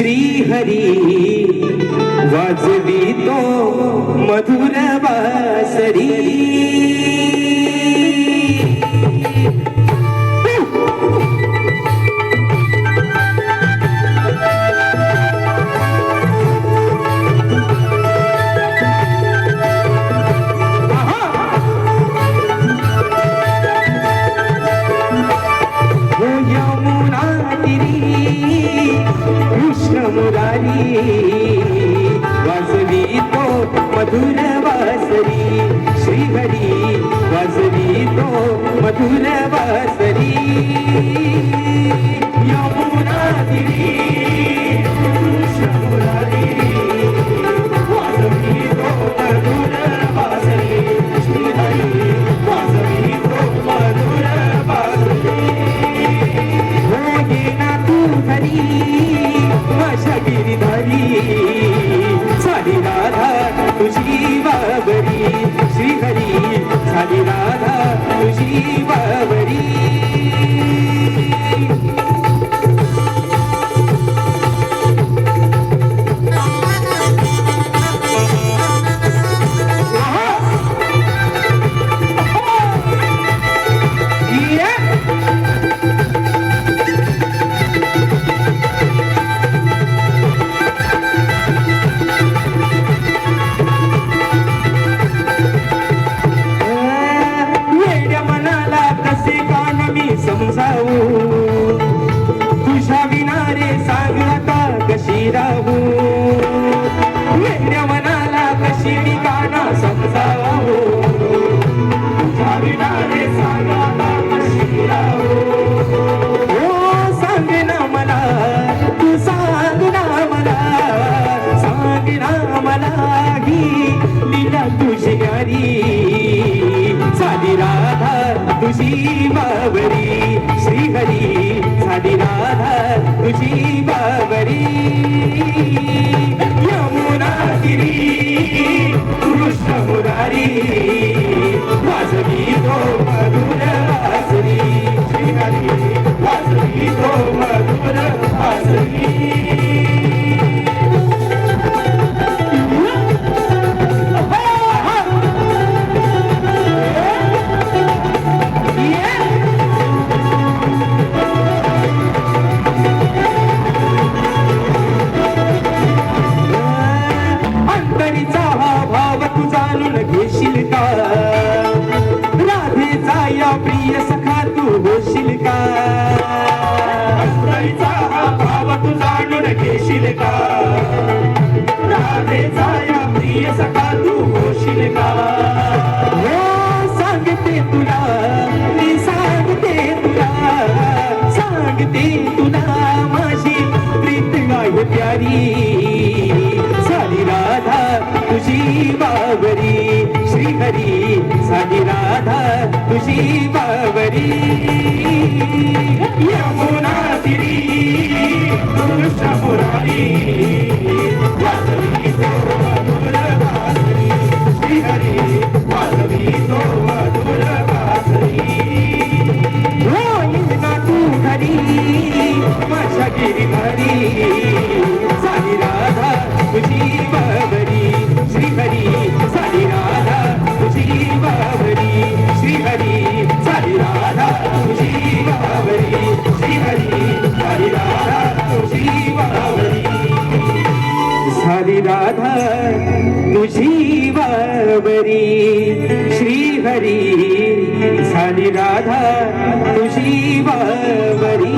श्री हरी वाजवितो मधुर बासरी. वाजवितो मधुर बासरी. श्रीहरी वाजवितो मधुर बासरी. यमुना तीरी कृष्ण मुरारी वाजवितो मधुर बासरी. श्रीहरी वाजवितो मधुर बासरी. हो येना तू हरी माझ्या गिरिधारी. सारी राधा तुझी बाबरी. श्रीहरी सारी राधा तुझी बाबरी. समजावू तुझ्या विना रे सांग आता कशी राहू. वेड्या मनाला कशी ठिकाणा समजावू. तुझ्या विना रे सांग आता कशी राहू. हो सांग ना मला तू सांग ना मला. सांग ना मला ही लीला तुझी गारी. साधी राधा तुझी बाबरी. श्रीहरी साधी राधा तुझी बाबरी. यमुना तीरी कृष्ण मुरारी वाजवितो मधुर बासरी. श्रीहरी वाजवितो मधुर बासरी. घेशील का राधेचा या प्रिय सखा तू होशील का. अंतरीचा हा भाव तू जाणून घेशील का. राधेचा या प्रिय सखा तू होशील का. हो सांगते तुला मी सांगते तुला. सांगते तुला माझी प्रीत गाय प्यारी. सारी राधा तुझी बाबरी. श्रीहरी साधी राधा तुझी बाबरी. यमुना तीरी कृष्ण मुरारी वाजवितो मधुर बासरी. श्रीहरी वाजवितो मधुर बासरी. हो येना तू हरी माझ्या गिरिधारी. साधी राधा तुझी बाबरी. श्रीहरी साधी राधा तुझी बाबरी. श्रीहरी साधी राधा तुझी बाबरी. श्रीहरी साधी राधा तुझी बाबरी. साधी राधा तुझी बाबरी. श्रीहरी साधी राधा तुझी बाबरी.